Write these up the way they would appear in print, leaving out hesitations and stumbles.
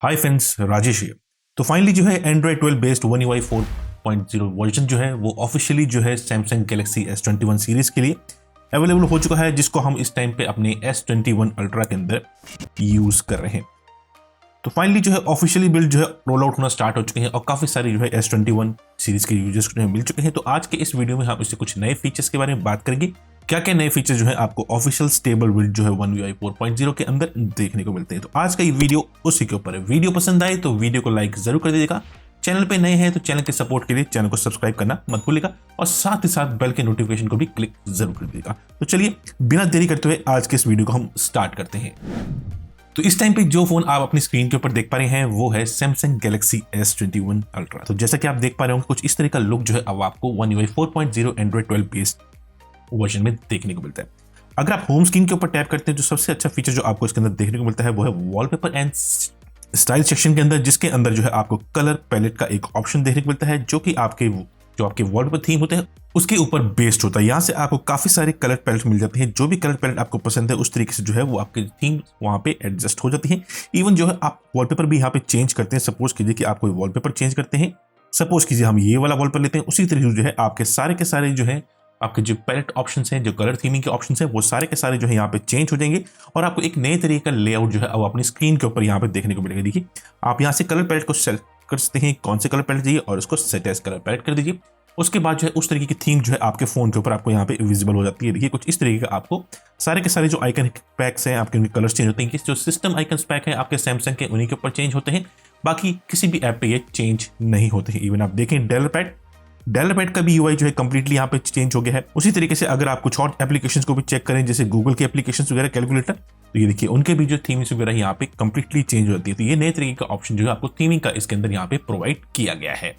Hi friends, Rajesh है। तो finally जो है Android 12 based one UI 4.0 version जो है वो ऑफिशियली जो है सैमसंग गैलेक्सी S21 सीरीज के लिए अवेलेबल हो चुका है, जिसको हम इस टाइम पे अपने S21 अल्ट्रा के अंदर यूज कर रहे हैं। तो फाइनली जो है ऑफिशियली बिल्ड जो है रोल आउट होना स्टार्ट हो चुके हैं और काफी सारे जो है S21 सीरीज के यूजर्स को मिल चुके हैं। तो आज के इस वीडियो में हम इससे कुछ नए फीचर्स के बारे में बात करेंगे। क्या क्या नए फीचर जो है आपको ऑफिशियल स्टेबल बिल्ड जो है वन UI 4.0 के अंदर देखने को मिलते हैं। तो आज का ये वीडियो उसी के ऊपर है। वीडियो पसंद आए तो वीडियो को लाइक जरूर कर दीजिएगा। चैनल पे नए हैं तो चैनल के सपोर्ट के लिए चैनल को सब्सक्राइब करना मत भूलिएगा और साथ ही साथ बेल के नोटिफिकेशन को भी क्लिक जरूर कर दीजिएगा। तो चलिए बिना देरी करते हुए आज के इस वीडियो को हम स्टार्ट करते हैं। तो इस टाइम पे जो फोन आप अपनी स्क्रीन के ऊपर देख पा रहे हैं वो है सैमसंग गैलेक्सी S21 अल्ट्रा। तो जैसा कि आप देख पा रहे होंगे कुछ इस तरह का लुक जो है अब आपको one UI 4.0 Android 12 based version में देखने को मिलता है। अगर आप होम स्क्रीन के ऊपर टैप करते हैं तो सबसे अच्छा फीचर जो आपको इसके अंदर देखने को मिलता है वो है वॉलपेपर एंड स्टाइल सेक्शन के अंदर, जिसके अंदर जो है आपको कलर पैलेट का एक ऑप्शन देखने को मिलता है जो कि आपके वॉलपेपर थीम होते हैं उसके ऊपर बेस्ड होता है। यहाँ से आपको काफी सारे कलर पैलेट मिल जाते हैं। जो भी कलर पैलेट आपको पसंद है उस तरीके से जो है वो आपके थीम वहां पे एडजस्ट हो जाती है। इवन जो है आप वॉलपेपर भी यहाँ पे चेंज करते हैं। सपोज कीजिए कि आप कोई वॉलपेपर चेंज करते हैं, सपोज कीजिए हम ये वाला वॉलपेपर लेते हैं, उसी तरीके से जो है आपके सारे जो है आपके जो पैलेट ऑप्शंस हैं, जो कलर थीमिंग के ऑप्शंस हैं, वो सारे के सारे जो है यहाँ पे चेंज हो जाएंगे और आपको एक नए तरीके का लेआउट जो है अब अपनी स्क्रीन के ऊपर यहाँ पे देखने को मिलेगा। देखिए आप यहाँ से कलर पैलेट को सेलेक्ट कर सकते हैं, कौन से कलर पैलेट चाहिए और उसको सेट एज कलर पैलेट कर दीजिए। उसके बाद जो है उस तरीके की थीम जो है आपके फोन के ऊपर आपको यहाँ पे विजिबल हो जाती है। देखिए कुछ इस तरीके का आपको सारे के सारे जो आइकन पैक्स हैं आपके उनके कलर्स चेंज होते हैं। जो सिस्टम आइकन पैक है आपके सैमसंग के उन्हीं के ऊपर चेंज होते हैं, बाकी किसी भी ऐप पे ये चेंज नहीं होते हैं। इवन आप देखें डेवलपर पैड का भी UI जो है कंप्लीटली यहाँ पे चेंज हो गया है। उसी तरीके से अगर आप कुछ और एप्लीकेशंस को भी चेक करें जैसे गूगल के एप्लीकेशंस वगैरह, कैलकुलेटर, तो ये देखिए उनके भी जो थीम्स वगैरह यहाँ पे कंप्लीटली चेंज हो जाती है। तो ये नए तरीके का ऑप्शन जो है आपको थीमिंग का इसके अंदर यहाँ पे प्रोवाइड किया गया है।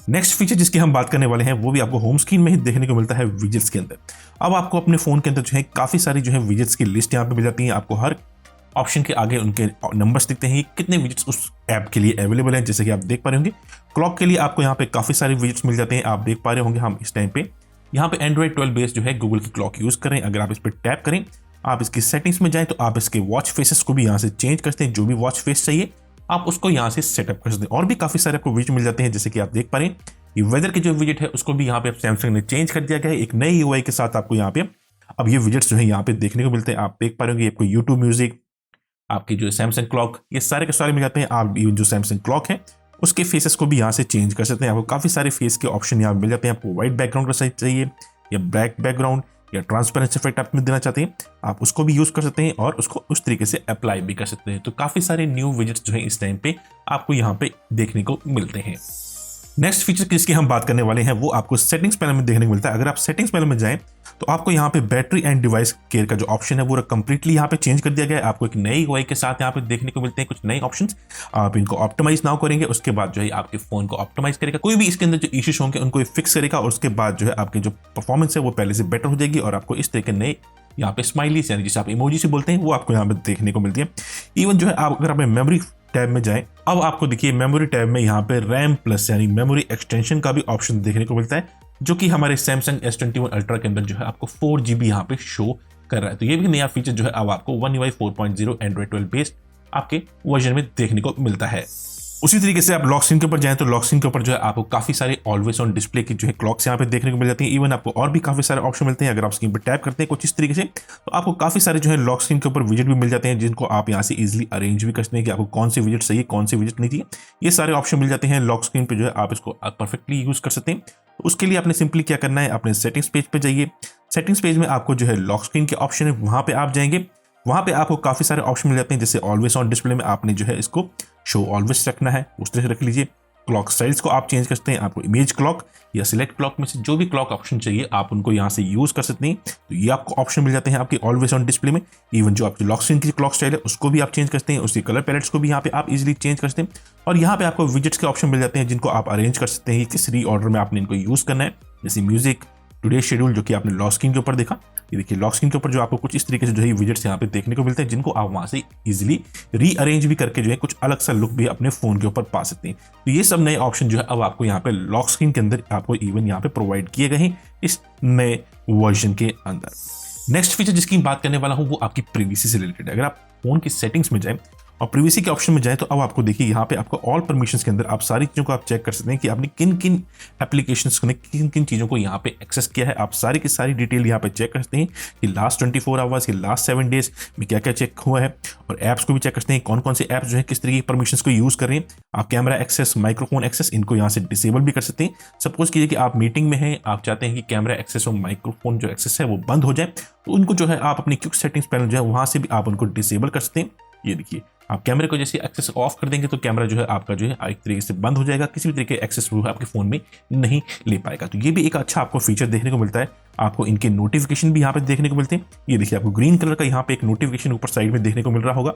नेक्स्ट फीचर जिसकी हम बात करने वाले हैं वो भी आपको होम स्क्रीन में ही देखने को मिलता है विजेट्स के अंदर। अब आपको अपने फोन के अंदर जो है काफी सारी जो है विजेट्स की लिस्ट यहाँ पे मिल जाती है। आपको हर ऑप्शन के आगे उनके नंबर्स दिखते हैं, कितने विजेट्स उस ऐप के लिए अवेलेबल हैं। जैसे कि आप देख पा रहे होंगे क्लॉक के लिए आपको यहाँ पे काफी सारे विजेट्स मिल जाते हैं। आप देख पा रहे होंगे हम इस टाइम पे यहाँ पे एंड्रॉइड 12 बेस्ड जो है गूगल की क्लॉक यूज कर रहे हैं। अगर आप इस पर टैप करें, आप इसकी सेटिंग्स में जाएं तो आप इसके वॉच फेसेस को भी यहाँ से चेंज कर सकते हैं। जो भी वॉच फेस चाहिए आप उसको यहाँ से सेटअप कर सकते हैं। और भी काफी सारे आपको विजेट मिल जाते हैं। जैसे कि आप देख पा रहे हैं ये वेदर के जो विजेट है उसको भी यहाँ पे सैमसंग ने चेंज कर दिया गया है एक नए UI के साथ। आपको यहाँ पे अब ये विजेट्स जो है यहाँ पे देखने को मिलते हैं। आप देख पा रहे होंगे आपको यूट्यूब म्यूजिक, आपकी जो सैमसंग क्लॉक, ये सारे के सारे मिल जाते हैं। आप इवन जो सैमसंग क्लॉक है उसके फेसेस को भी यहाँ से चेंज कर सकते हैं। आपको काफी सारे फेस के ऑप्शन यहाँ मिल जाते हैं। आपको व्हाइट बैकग्राउंड का चाहिए या ब्लैक बैकग्राउंड या ट्रांसपेरेंसी इफेक्ट आप देना चाहते हैं, आप उसको भी यूज कर सकते हैं और उसको उस तरीके से अप्लाई भी कर सकते हैं। तो काफी सारे न्यू विजेट्स जो है इस टाइम पे आपको यहाँ पे देखने को मिलते हैं। नेक्स्ट फीचर जिसकी हम बात करने वाले हैं वो आपको सेटिंग्स पैनल में देखने को मिलता है। अगर आप सेटिंग्स पैनल में जाएं तो आपको यहाँ पे बैटरी एंड डिवाइस केयर का जो ऑप्शन है वो कंप्लीटली यहाँ पे चेंज कर दिया गया है। आपको एक नई UI के साथ यहाँ पे देखने को मिलते हैं कुछ नए ऑप्शंस। आप इनको ऑप्टिमाइज नाउ करेंगे, उसके बाद जो है आपके फोन को ऑप्टिमाइज करेगा। कोई भी इसके अंदर जो इश्यूज होंगे उनको फिक्स करेगा और उसके बाद जो है आपकी जो परफॉर्मेंस है वो पहले से बेटर हो जाएगी और आपको इस तरह के नए यहाँ पे स्माइलीज यानी जिसे आप इमोजी से बोलते हैं वो आपको यहाँ पे देखने को मिलती है। इवन जो है आप अगर अपने मेमोरी टैब में जाएं, अब आपको देखिए मेमोरी टैब में यहाँ पे रैम प्लस यानी मेमोरी एक्सटेंशन का भी ऑप्शन देखने को मिलता है, जो कि हमारे सैमसंग S21 अल्ट्रा के अंदर जो है आपको 4GB यहाँ पे शो कर रहा है। तो ये भी नया फीचर जो है अब आपको वन UI 4.0 एंड्रॉइड 12 बेस्ड आपके वर्जन में देखने को मिलता है। उसी तरीके से आप लॉक स्क्रीन के ऊपर जाएं तो लॉक स्क्रीन के ऊपर जो है आपको काफी सारे ऑलवेज ऑन डिस्प्ले की जो है क्लॉक्स यहाँ पे देखने को मिल जाती हैं। इवन आपको और भी काफी सारे ऑप्शन मिलते हैं। अगर आप स्क्रीन पर टैप करते हैं कुछ इस तरीके से तो आपको काफी सारे जो है लॉक स्क्रीन के ऊपर विजेट भी मिल जाते हैं, जिनको आप यहाँ से इजीली अरेंज भी कर सकते हैं कि आपको कौन से विजेट चाहिए कौन से विजेट नहीं चाहिए। ये सारे ऑप्शन मिल जाते हैं लॉक स्क्रीन पर, जो है आप इसको परफेक्टली यूज कर सकते हैं। तो उसके लिए आपने सिंपली क्या करना है, अपने सेटिंग्स पेज पे जाइए। सेटिंग्स पेज में आपको जो है लॉक स्क्रीन के ऑप्शन है वहां पे आप जाएंगे। वहां पे आपको काफी सारे ऑप्शन मिल जाते हैं। जैसे ऑलवेज ऑन डिस्प्ले में आपने जो है इसको शो ऑलवेज रखना है, उस तरह से रख लीजिए। क्लॉक स्टाइल्स को आप चेंज कर सकते हैं। आपको इमेज क्लॉक या सिलेक्ट क्लॉक में से जो भी क्लॉक ऑप्शन चाहिए आप उनको यहाँ से यूज कर सकते हैं। तो ये आपको ऑप्शन मिल जाते हैं आपकी ऑलवेज ऑन डिस्प्ले में। इवन जो आपकी लॉक स्क्रीन की क्लॉक स्टाइल है उसको भी आप चेंज कर सकते हैं, उसकी कलर पैलेट्स को भी यहाँ पे आप इजीली चेंज कर सकते हैं। और यहाँ पे आपको विजेट्स के ऑप्शन मिल जाते हैं जिनको आप अरेंज कर सकते हैं किस रीऑर्डर में आपने इनको यूज करना है। जैसे म्यूजिक, टुडे शेड्यूल जो कि आपने लॉक स्क्रीन के ऊपर देखा, ये देखिए लॉक स्क्रीन के ऊपर जो आपको कुछ इस तरीके से जो है विजेट्स यहाँ पे देखने को मिलते हैं, जिनको आप वहां से इजीली रीअरेंज भी करके जो है कुछ अलग सा लुक भी अपने फोन के ऊपर पा सकते हैं। तो ये सब नए ऑप्शन जो है अब आपको यहाँ पे लॉक स्क्रीन के अंदर आपको इवन यहाँ पे प्रोवाइड किए गए हैं इस नए वर्जन के अंदर। नेक्स्ट फीचर जिसकी बात करने वाला हूँ वो आपकी प्राइवेसी से रिलेटेड है। अगर आप फोन की सेटिंग्स में जाए और प्रिवेसी के ऑप्शन में जाए तो अब आपको देखिए यहाँ पे आपको ऑल परमिशंस के अंदर आप सारी चीज़ों को आप चेक कर सकते हैं कि आपने किन किन एप्लीकेशंस ने किन किन चीज़ों को यहाँ पे एक्सेस किया है। आप सारी की सारी डिटेल यहाँ पे चेक कर सकते हैं कि लास्ट 24 आवर्स या लास्ट 7 डेज में क्या क्या चेक हुआ है, और ऐप्स को भी चेक कर सकते हैं कौन कौन से ऐप्स जो है किस तरीके की परमिशंस को यूज़ कर रहे हैं। आप कैमरा एक्सेस, माइक्रोफोन एक्सेस, इनको यहाँ से डिसेबल भी कर सकते हैं। सपोज कीजिए कि आप मीटिंग में हैं, आप चाहते हैं कि कैमरा एक्सेस और माइक्रोफोन जो एक्सेस है वो बंद हो जाए, तो उनको जो है आप अपनी क्विक सेटिंग्स पैनल जो है वहाँ से भी आप उनको डिसेबल कर सकते हैं। ये देखिए आप कैमरे को जैसे एक्सेस ऑफ कर देंगे तो कैमरा जो है आपका जो है एक तरीके से बंद हो जाएगा, किसी भी तरीके एक्सेस वो आपके फोन में नहीं ले पाएगा। तो ये भी एक अच्छा आपको फीचर देखने को मिलता है। आपको इनके नोटिफिकेशन भी यहाँ पे देखने को मिलते हैं। ये देखिए आपको ग्रीन कलर का यहाँ पे एक नोटिफिकेशन ऊपर साइड में देखने को मिल रहा होगा।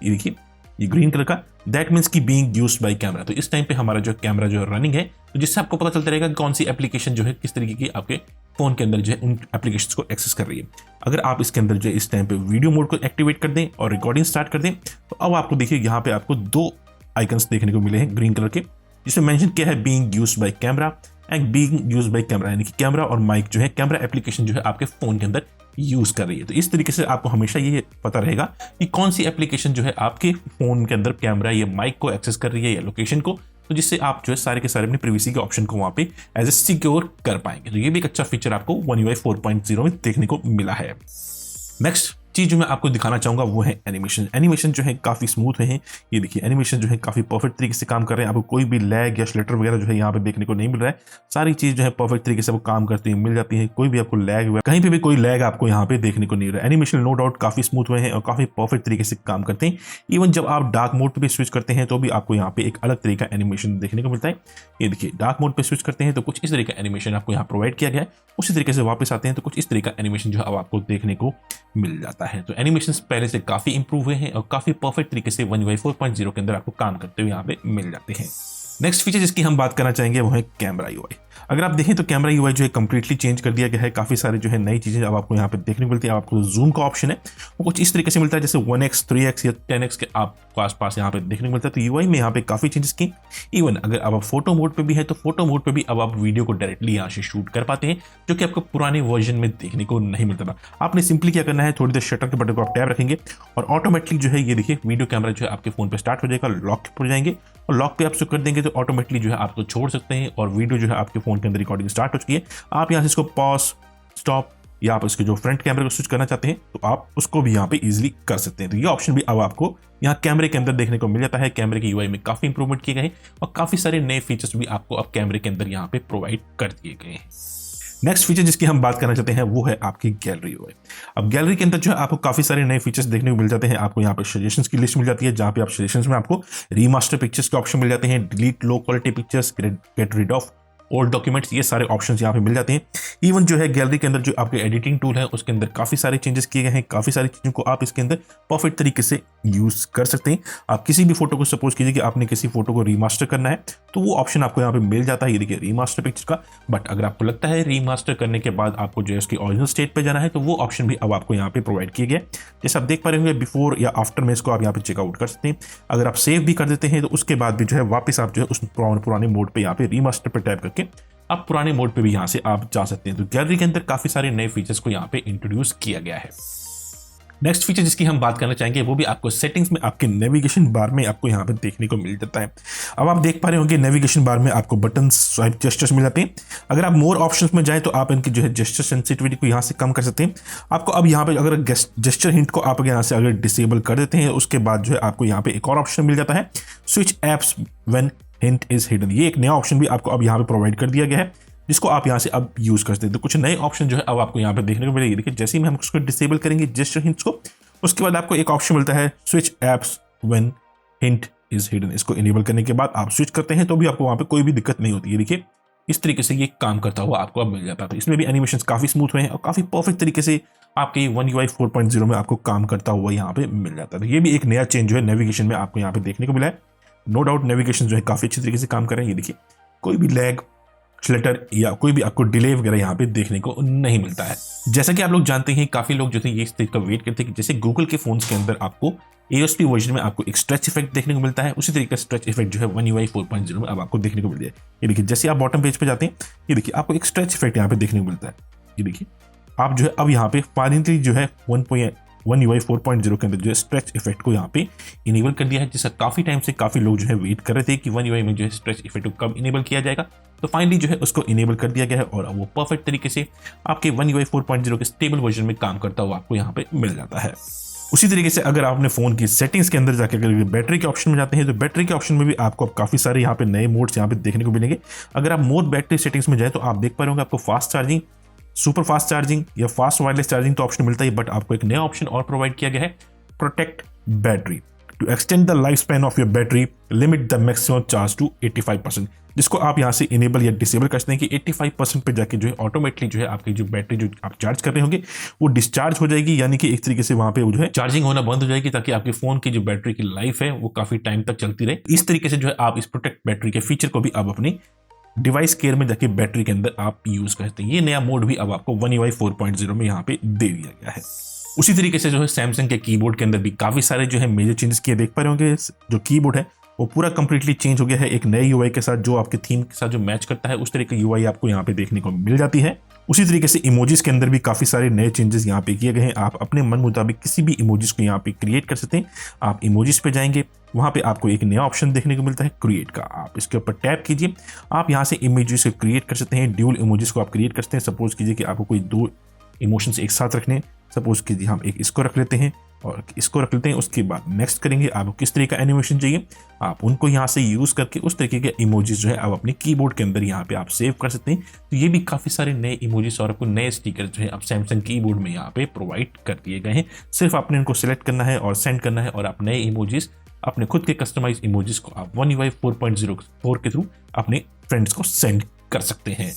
ये देखिए ये ग्रीन कलर का, दैट मीन्स की बीइंग यूज्ड बाय कैमरा। तो इस टाइम पे हमारा जो कैमरा जो रनिंग है, तो जिससे आपको पता चलता रहेगा कि कौन सी एप्लीकेशन जो है किस तरीके की आपके फोन के अंदर जो है उन एप्लीकेशंस को एक्सेस कर रही है। अगर आप इसके अंदर जो है इस टाइम पे वीडियो मोड को एक्टिवेट कर दें और रिकॉर्डिंग स्टार्ट कर दें, तो अब आपको देखिए यहाँ पे आपको 2 आइकन्स देखने को मिले हैं ग्रीन कलर के, जिसमें मेंशन किया है being used by camera and being used by camera, यानी कि कैमरा और माइक जो है कैमरा एप्लीकेशन जो है आपके फोन के अंदर यूज कर रही है। तो इस तरीके से आपको हमेशा ये पता रहेगा कि कौन सी एप्लीकेशन जो है आपके फोन के अंदर कैमरा या माइक को एक्सेस कर रही है या लोकेशन को, तो जिससे आप जो है सारे के सारे अपनी प्रिवेसी के ऑप्शन को वहां पे एज ए सिक्योर कर पाएंगे। तो ये भी एक अच्छा फीचर आपको One UI 4.0 में देखने को मिला है। नेक्स्ट चीज जो मैं आपको दिखाना चाहूंगा वो है एनिमेशन। एनिमेशन जो है काफी स्मूथ है। ये देखिए एनिमेशन जो है काफी परफेक्ट तरीके से काम कर रहे हैं। आपको कोई भी लैग या श्लटर वगैरह जो है यहाँ पे देखने को नहीं मिल रहा है। सारी चीज जो है परफेक्ट तरीके से वो काम करती है मिल जाती है। कोई भी आपको लैग कहीं पे भी कोई लैग आपको यहाँ पे देखने को नहीं मिल रहा है। एनिमेशन नो डाउट काफी स्मूथ हुए हैं और काफी परफेक्ट तरीके से काम करते हैं। इवन जब आप डार्क मोड पे भी स्विच करते हैं तो भी आपको यहाँ पे एक अलग तरीका एनिमेशन देखने को मिलता है। ये देखिए डार्क मोड पे स्विच करते हैं तो कुछ इस तरीके का एनिमेशन आपको यहाँ प्रोवाइड किया गया है। उसी तरीके से वापस आते हैं तो कुछ इस तरीके का एनिमेशन जो है अब आपको देखने को मिल जाता है। तो एनिमेशन पहले से काफी इंप्रूव हुए हैं और काफी परफेक्ट तरीके से One UI 4.0 के अंदर आपको काम करते हुए यहाँ पे मिल जाते हैं। नेक्स्ट फीचर जिसकी हम बात करना चाहेंगे वो है कैमरा यूआई। अगर आप देखें तो कैमरा यूआई जो है कंप्लीटली चेंज कर दिया गया है। काफी सारे जो है नई चीजें अब आपको यहाँ पे देखने को मिलती है। आपको जूम का ऑप्शन है वो कुछ इस तरीके से मिलता है जैसे 1x 3x या 10x के आपको आसपास यहाँ पे देखने को मिलता है। तो यूआई में यहाँ पे काफी चेंजेस की। इवन अगर अब आप फोटो मोड पे भी है तो फोटो मोड पे भी अब आप वीडियो को डायरेक्टली यहाँ से शूट कर पाते हैं, जो कि आपको पुराने वर्जन में देखने को नहीं मिलता था। आपने सिंपली क्या करना है, थोड़ी देर शटर के बटन को आप टैप रखेंगे और ऑटोमेटिकली जो है ये देखिए वीडियो कैमरा जो है आपके फोन पे स्टार्ट हो जाएगा, लॉक पर जाएंगे और लॉक पे आप स्विच कर देंगे तो ऑटोमेटिकली जो है आप तो छोड़ सकते हैं और वीडियो जो है आपके फोन के अंदर रिकॉर्डिंग स्टार्ट हो चुकी है। आप यहाँ से इसको पॉज, स्टॉप या आप इसके जो फ्रंट कैमरे को स्विच करना चाहते हैं तो आप उसको भी यहाँ पे इजीली कर सकते हैं। तो ये ऑप्शन भी अब आपको यहाँ कैमरे के अंदर देखने को मिल जाता है। कैमरे की यूआई में काफी इंप्रूवमेंट किए गए हैं और काफी सारे नए फीचर्स भी आपको अब कैमरे के अंदर यहाँ पे प्रोवाइड कर दिए गए हैं। नेक्स्ट फीचर जिसकी हम बात करना चाहते हैं वो है आपकी गैलरी यूआई। अब गैलरी के अंदर जो है आपको काफी सारे नए फीचर्स देखने को मिल जाते हैं। आपको यहाँ पे सजेशंस की लिस्ट मिल जाती है जहाँ पे आप सजेशंस में आपको रीमास्टर पिक्चर्स के ऑप्शन मिल जाते हैं, delete low quality pictures, get rid of old documents, ये सारे ऑप्शंस यहाँ पे मिल जाते हैं। इवन जो है गैलरी के अंदर जो आपके एडिटिंग टूल है उसके अंदर काफी सारे चेंजेस किए गए हैं। काफी सारी चीजों को आप इसके अंदर परफेक्ट तरीके से यूज कर सकते हैं। आप किसी भी फोटो को सपोज कीजिए कि आपने किसी फोटो को रीमास्टर करना है तो वो ऑप्शन आपको यहाँ पे मिल जाता है। ये देखिए रीमास्टर पिक्चर का। बट अगर आपको लगता है रीमास्टर करने के बाद आपको जो है उसकी ओरिजिनल स्टेट पे जाना है तो वो ऑप्शन भी अब आपको यहाँ पे प्रोवाइड किए गए। जैसे आप देख पा रहे होंगे बिफोर या आफ्टर में इसको आप यहाँ पे चेकआउट कर सकते हैं। अगर आप सेव भी कर देते हैं तो उसके बाद भी जो है वापस आप जो है उस पुराने मोड पे यहाँ पे रीमास्टर पे टैप करके आप पुराने मोड पे भी यहाँ से आप जा सकते हैं। तो गैलरी के अंदर काफी सारे नए फीचर्स को यहाँ पे इंट्रोड्यूस किया गया है। नेक्स्ट फीचर जिसकी हम बात करना चाहेंगे वो भी आपको सेटिंग्स में आपके नेविगेशन बार में आपको यहाँ पे देखने को मिल जाता है। अब आप देख पा रहे होंगे नेविगेशन बार में आपको बटन, स्वाइप, जेस्चर्स मिल जाते हैं। अगर आप मोर ऑप्शंस में जाए तो आप इनकी जो है जेस्चर सेंसिटिविटी को यहाँ से कम कर सकते हैं। आपको अब यहाँ पे अगर जेस्चर हिंट को आप यहाँ से अगर डिसेबल कर देते हैं उसके बाद जो है आपको यहाँ पे एक और ऑप्शन मिल जाता है, switch apps when hint is hidden. ये एक नया ऑप्शन भी आपको अब यहाँ पे प्रोवाइड कर दिया गया है जिसको आप यहाँ से अब यूज कर सकते हैं। तो कुछ नए ऑप्शन जो है अब आपको यहाँ पे देखने को मिलेगी। देखिए जैसे ही हम उसको डिसेबल करेंगे जेस्चर हिंट्स को, उसके बाद आपको एक ऑप्शन मिलता है switch apps when hint is hidden. इसको इनेबल करने के बाद आप स्विच करते हैं तो भी आपको वहाँ पे कोई भी दिक्कत नहीं होती है। देखिए इस तरीके से ये काम करता हुआ आपको अब मिल जाता है। तो इसमें भी एनिमेशन काफी स्मूथ हुए हैं और काफी परफेक्ट तरीके से आपके One UI 4.0 में आपको काम करता हुआ यहाँ पे मिल जाता है। तो ये भी एक नया चेंज जो है नेविगेशन में आपको यहाँ पे देखने को मिला है। नो डाउट नेविगेशन जो है काफी अच्छी तरीके से काम कर रहे हैं। ये देखिए कोई भी लैग, फ्लटर या कोई भी आपको डिले वगैरह यहाँ पे देखने को नहीं मिलता है। जैसा कि आप लोग जानते हैं काफी लोग जो थे ये इस चीज का वेट करते हैं कि जैसे गूगल के फोन्स के अंदर आपको AOSP वर्जन में आपको एक स्ट्रेच इफेक्ट देखने को मिलता है, उसी तरीके का स्ट्रेच इफेक्ट जो है One UI 4.0 में अब आपको देखने को मिल जाए। ये देखिए जैसे आप बॉटम पेज पे जाते हैं ये देखिए आपको एक स्ट्रेच इफेक्ट यहाँ पे देखने को मिलता है। ये देखिए आप जो है अब यहाँ पे फाइनली जो है One UI 4.0 के अंदर जो है स्ट्रेच इफेक्ट को यहाँ पे इनेबल कर दिया है, जिसका काफ़ी टाइम से काफ़ी लोग जो है वेट कर रहे थे कि One UI में जो है स्ट्रेच इफेक्ट को कब इनेबल किया जाएगा। तो फाइनली जो है उसको इनेबल कर दिया गया है और वो परफेक्ट तरीके से आपके One UI 4.0 के स्टेबल वर्जन में काम करता हुआ आपको यहाँ पे मिल जाता है। उसी तरीके से अगर आप अपने फ़ोन की सेटिंग्स के अंदर जाकर अगर बैटरी के ऑप्शन में जाते हैं तो बैटरी के ऑप्शन में भी आपको अब काफ़ी सारे यहाँ पे नए मोड्स यहाँ पे देखने को मिलेंगे। अगर आप मोड बैटरी सेटिंग्स में जाए तो आप देख पा रहे होंगे आपको fast charging, super fast charging या फास्ट वायरलेस चार्जिंग तो ऑप्शन मिलता है, बट आपको एक नया ऑप्शन और प्रोवाइड किया गया है, protect battery. To extend the life span of your battery, limit the maximum charge to 85%, जिसको आप यहाँ से इनेबल या डिसेबल कर सकते हैं कि 85% पे जाके जो है ऑटोमेटिकली जो है आपकी जो बैटरी जो आप चार्ज कर रहे होंगे वो डिस्चार्ज हो जाएगी, यानी कि एक तरीके से वहां पे वो जो है चार्जिंग होना बंद हो जाएगी, ताकि आपके फोन की जो बैटरी की लाइफ है वो काफी टाइम तक चलती रहे। इस तरीके से जो है आप इस प्रोटेक्ट बैटरी के फीचर को भी अब अपनी डिवाइस केयर में जाके बैटरी के अंदर आप यूज कर सकते हैं। ये नया मोड भी अब आपको One UI 4.0 में यहाँ पे दे दिया गया है। उसी तरीके से जो है सैमसंग के कीबोर्ड के अंदर भी काफी सारे जो है मेजर चेंजेस किए देख पा रहे होंगे। जो कीबोर्ड है वो पूरा कंप्लीटली चेंज हो गया है, एक नए यूआई के साथ जो आपके थीम के साथ जो मैच करता है उस तरह की यूआई आपको यहाँ पे देखने को मिल जाती है। उसी तरीके से इमोजीज के अंदर भी काफी सारे नए चेंजेस यहाँ पे किए गए हैं। आप अपने मन मुताबिक किसी भी इमोजीज को यहाँ पे क्रिएट कर सकते हैं। आप इमोजीज पे जाएंगे, वहां पे आपको एक नया ऑप्शन देखने को मिलता है क्रिएट का। आप इसके ऊपर टैप कीजिए, आप यहाँ से इमेजेस को क्रिएट कर सकते हैं। ड्यूल इमोजीज को आप क्रिएट कर सकते हैं। सपोज कीजिए कि आपको कोई दो इमोशंस एक साथ रखने हैं, सपोज कीजिए हम एक इसको रख लेते हैं और इसको रख लेते हैं। उसके बाद नेक्स्ट करेंगे, आपको किस तरह का एनिमेशन चाहिए आप उनको यहाँ से यूज करके उस तरीके के इमोजीज जो है आप अपने कीबोर्ड के अंदर यहाँ पे आप सेव कर सकते हैं। तो ये भी काफी सारे नए इमोजीज और आपको नए स्टिकर जो है आप सैमसंग कीबोर्ड में यहाँ पे प्रोवाइड कर दिए गए हैं। सिर्फ आपने इनको सिलेक्ट करना है और सेंड करना है और आप नए इमोजीज अपने खुद के कस्टमाइज इमोजीज को आप One UI 4.04 के थ्रू अपने फ्रेंड्स को सेंड कर सकते हैं।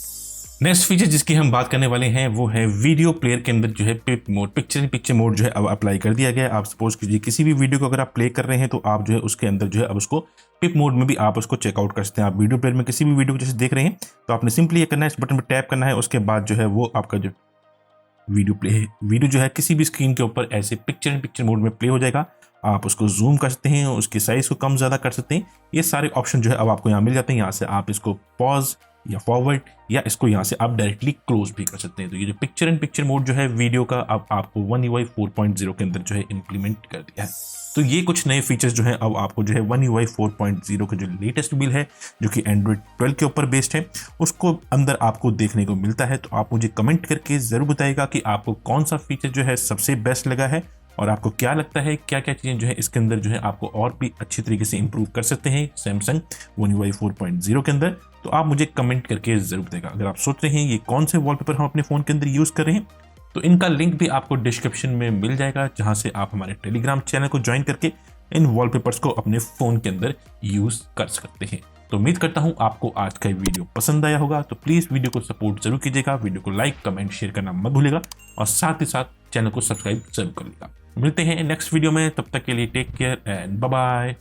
नेक्स्ट फीचर जिसकी हम बात करने वाले हैं वो है वीडियो प्लेयर के अंदर जो है PIP mode, picture in picture mode जो है अब अप्लाई कर दिया गया है। आप सपोज कीजिए किसी भी वीडियो को अगर आप प्ले कर रहे हैं तो आप जो है उसके अंदर जो है अब उसको पिप मोड में भी आप उसको चेकआउट कर सकते हैं। आप वीडियो प्लेयर में किसी भी वीडियो को जैसे देख रहे हैं तो आपने सिंपली ये करना है, इस बटन पर टैप करना है, उसके बाद जो है वो आपका जो वीडियो जो है किसी भी स्क्रीन के ऊपर ऐसे पिक्चर इन पिक्चर मोड में प्ले हो जाएगा। आप उसको जूम कर सकते हैं, उसकी साइज को कम ज्यादा कर सकते हैं। ये सारे ऑप्शन जो है अब आपको यहाँ मिल जाते हैं। यहाँ से आप इसको पॉज या फॉरवर्ड या इसको यहाँ से आप डायरेक्टली क्लोज भी कर सकते हैं। तो ये जो पिक्चर इन पिक्चर मोड जो है वीडियो का अब आपको One UI 4.0 के अंदर जो है इंप्लीमेंट कर दिया है। तो ये कुछ नए फीचर्स जो है अब आपको जो है One UI 4.0 का जो लेटेस्ट बिल है जो कि Android 12 के ऊपर बेस्ड है उसको अंदर आपको देखने को मिलता है। तो आप मुझे कमेंट करके जरूर बताइएगा कि आपको कौन सा फीचर जो है सबसे बेस्ट लगा है और आपको क्या लगता है क्या क्या चीज़ें जो है इसके अंदर जो है आपको और भी अच्छी तरीके से इंप्रूव कर सकते हैं सैमसंग One UI 4.0 के अंदर। तो आप मुझे कमेंट करके जरूर देगा। अगर आप सोच रहे हैं ये कौन से वॉलपेपर हम अपने फ़ोन के अंदर यूज़ कर रहे हैं तो इनका लिंक भी आपको डिस्क्रिप्शन में मिल जाएगा, जहां से आप हमारे टेलीग्राम चैनल को ज्वाइन करके इन वॉलपेपर्स को अपने फ़ोन के अंदर यूज़ कर सकते हैं। तो उम्मीद करता हूं आपको आज का वीडियो पसंद आया होगा। तो प्लीज़ वीडियो को सपोर्ट जरूर कीजिएगा, वीडियो को लाइक कमेंट शेयर करना मत भूलिएगा और साथ ही साथ चैनल को सब्सक्राइब जरूर कर लीजिएगा। मिलते हैं नेक्स्ट वीडियो में, तब तक के लिए take care and bye bye.